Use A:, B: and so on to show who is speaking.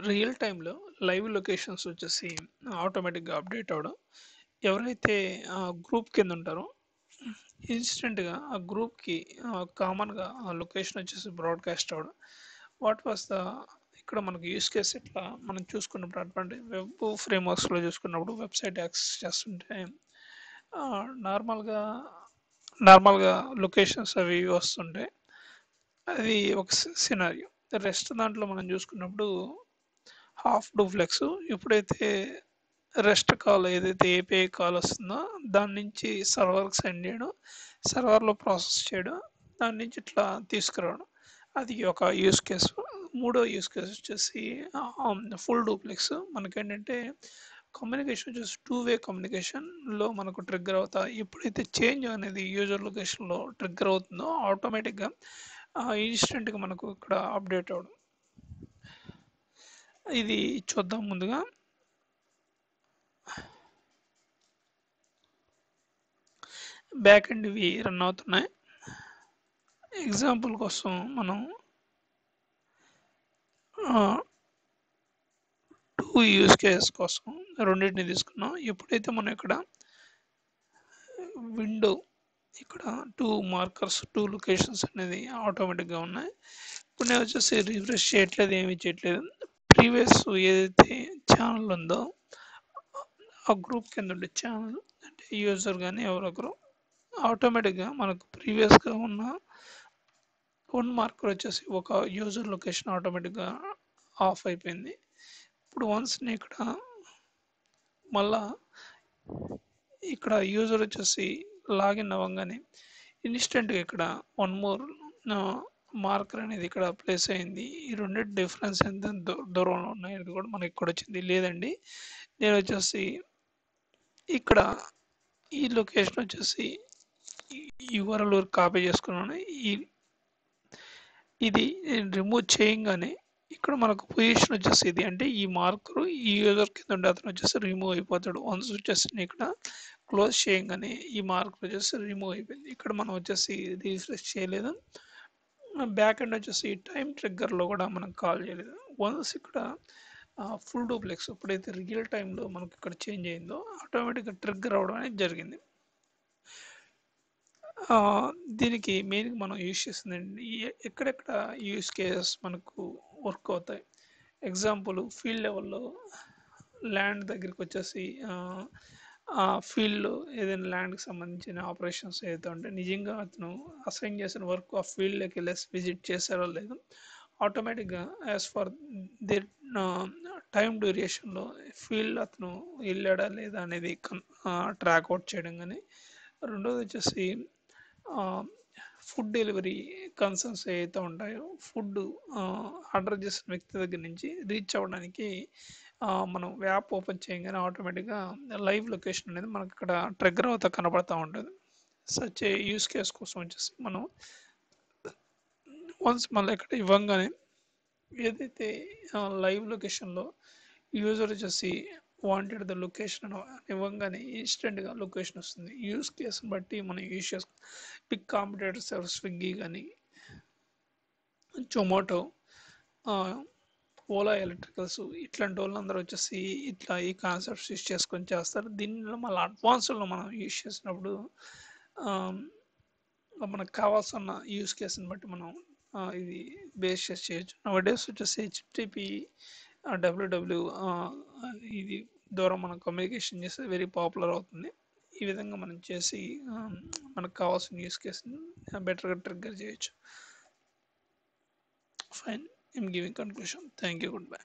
A: Real టైమ్‌లో live locations వచ్చేసి ఆటోమేటిక్‌గా అప్డేట్ అవ్వడం. ఎవరైతే గ్రూప్ కింద ఉంటారో ఇన్‌స్టంట్‌గా ఆ గ్రూప్‌కి కామన్‌గా ఆ లొకేషన్ వచ్చేసి బ్రాడ్‌కాస్ట్ అవ్వడం. వాట్ వాస్ ద ఇక్కడ మనకు యూజ్ కేస్ ఎట్లా మనం చూసుకున్నప్పుడు అటువంటి వెబ్ ఫ్రేమ్‌వర్క్స్‌లో చూసుకున్నప్పుడు వెబ్‌సైట్ యాక్సెస్ చేస్తుంటే నార్మల్‌గా నార్మల్‌గా లొకేషన్స్ అవి ఇవి వస్తుంటాయి. అది ఒక సినారియో. రెస్ట్ దాంట్లో మనం చూసుకున్నప్పుడు హాఫ్ డూప్లెక్స్ ఎప్పుడైతే రెస్ట్ కాల్ ఏదైతే ఏపీఐ కాల్ వస్తుందో దాని నుంచి సర్వర్కి సెండ్ చేయడం, సర్వర్లో ప్రాసెస్ చేయడం, దాని నుంచి ఇట్లా తీసుకురావడం. అది ఒక యూస్ కేసు. మూడో యూస్ కేసు వచ్చేసి ఫుల్ డూప్లెక్స్. మనకేంటంటే కమ్యూనికేషన్ వచ్చేసి టూ వే కమ్యూనికేషన్లో మనకు ట్రిగ్గర్ అవుతా ఎప్పుడైతే చేంజ్ అనేది యూజర్ లొకేషన్లో ట్రిగ్గర్ అవుతుందో ఆటోమేటిక్గా ఇన్స్టెంట్గా మనకు ఇక్కడ అప్డేట్ అవ్వడం. ఇది చూద్దాం ముందుగా. బ్యాక్ ఎండ్ ఇవి రన్ అవుతున్నాయి. ఎగ్జాంపుల్ కోసం మనం టూ యూస్ కేసెస్ కోసం రెండింటిని తీసుకున్నాం. ఎప్పుడైతే మనం ఇక్కడ విండో ఇక్కడ టూ మార్కర్స్ టూ లొకేషన్స్ అనేది ఆటోమేటిక్గా ఉన్నాయి. ఇప్పుడు నేను వచ్చేసి రిఫ్రెష్ చేయట్లేదు, ఏమీ చేయట్లేదు. ప్రీవియస్ ఏదైతే ఛానల్ ఉందో ఆ గ్రూప్ కింద ఉండే ఛానల్ అంటే యూజర్ కానీ ఎవరొకరు ఆటోమేటిక్గా మనకు ప్రీవియస్గా ఉన్న వన్ మార్కర్ వచ్చేసి ఒక యూజర్ లొకేషన్ ఆటోమేటిక్గా ఆఫ్ అయిపోయింది. ఇప్పుడు వన్స్ నేను ఇక్కడ మళ్ళా ఇక్కడ యూజర్ వచ్చేసి లాగిన్ అవ్వగానే ఇన్స్టెంట్గా ఇక్కడ వన్ మోర్ మార్కర్ అనేది ఇక్కడ ప్లేస్ అయింది. ఈ రెండింటి డిఫరెన్స్ ఎంత దూరంలో ఉన్నాయి అనేది కూడా మనకి ఇక్కడ వచ్చింది. లేదండి, నేను వచ్చేసి ఇక్కడ ఈ లొకేషన్ వచ్చేసి యూఆర్ఎల్ కాపీ చేసుకున్నాను. ఇది రిమూవ్ చేయంగానే ఇక్కడ మనకు పొజిషన్ వచ్చేసి ఇది అంటే ఈ మార్కర్ ఈ యూజర్ కింద ఉండే అతను వచ్చేసి రిమూవ్ అయిపోతాడు. వన్స్ వచ్చేసి ఇక్కడ క్లోజ్ చేయంగానే ఈ మార్కర్ వచ్చేసి రిమూవ్ అయిపోయింది. ఇక్కడ మనం వచ్చేసి రీఫ్రెష్ చేయలేదు. బ్యాక్ ఎండ్ వచ్చేసి టైం ట్రిగ్గర్లో కూడా మనం కాల్ చేయలేదు. వన్స్ ఇక్కడ ఫుల్ డూప్లెక్స్ ఎప్పుడైతే రియల్ టైంలో మనకి ఇక్కడ చేంజ్ అయిందో ఆటోమేటిక్గా ట్రిగ్గర్ అవడం అనేది జరిగింది. దీనికి మెయిన్గా మనం యూజ్ చేసిందండి ఎక్కడెక్కడ యూజ్ కేసెస్ మనకు వర్క్ అవుతాయి. ఎగ్జాంపుల్ ఫీల్డ్ లెవెల్లో ల్యాండ్ దగ్గరికి వచ్చేసి ఆ ఫీల్డ్లో ఏదైనా ల్యాండ్కి సంబంధించిన ఆపరేషన్స్ ఏదైతే ఉంటే నిజంగా అతను అసైన్ చేసిన వర్క్ ఆ ఫీల్డ్లోకి వెళ్ళి విజిట్ చేశారో లేదు ఆటోమేటిక్గా యాజ్ ఫర్ ది టైం డ్యూరేషన్లో ఫీల్డ్ అతను వెళ్ళాడా లేదా అనేది ట్రాక్ అవుట్ చేయడం. కానీ రెండోది వచ్చేసి ఫుడ్ డెలివరీ కన్సర్న్స్ ఏవైతే ఉంటాయో ఫుడ్ ఆర్డర్ చేసిన వ్యక్తి దగ్గర నుంచి రీచ్ అవ్వడానికి మనం యాప్ ఓపెన్ చేయగానే ఆటోమేటిక్గా లైవ్ లొకేషన్ అనేది మనకి ఇక్కడ ట్రిగ్గర్ అవుతా కనబడతా ఉంటుంది. సచ్ ఏ యూస్ కేస్ కోసం వచ్చేసి మనం వన్స్ మళ్ళీ ఇక్కడ ఇవ్వంగానే ఏదైతే లైవ్ లొకేషన్లో యూజర్ వచ్చేసి వాంటెడ్ ద లొకేషన్ అని ఇవ్వగానే ఇన్స్టెంట్గా లొకేషన్ వస్తుంది. యూస్ కేసుని బట్టి మనం యూజ్ చేసుకో బిగ్ కాంపిటేటర్స్ ఎవరు స్విగ్గీ కానీ జొమాటో, ఓలా ఎలక్ట్రికల్స్ ఇట్లాంటి వాళ్ళందరూ వచ్చేసి ఇట్లా ఈ కాన్సెప్ట్స్ యూజ్ చేసుకొని చేస్తారు. దీనిలో మళ్ళీ అడ్వాన్స్లో మనం యూజ్ చేసినప్పుడు మనకు కావాల్సిన యూస్ కేసుని బట్టి మనం ఇది బేస్ చేసి చేయొచ్చు. నవ డేస్ వచ్చేసి హెచ్టిపి డబ్ల్యూడబ్ల్యూ ఇది ద్వారా మనం కమ్యూనికేషన్ చేస్తే వెరీ పాపులర్ అవుతుంది. ఈ విధంగా మనం చేసి మనకు కావాల్సిన యూస్ కేసుని బెటర్గా ట్రిగ్గర్ చేయొచ్చు. Fine, I'm giving conclusion. Thank you. Good bye.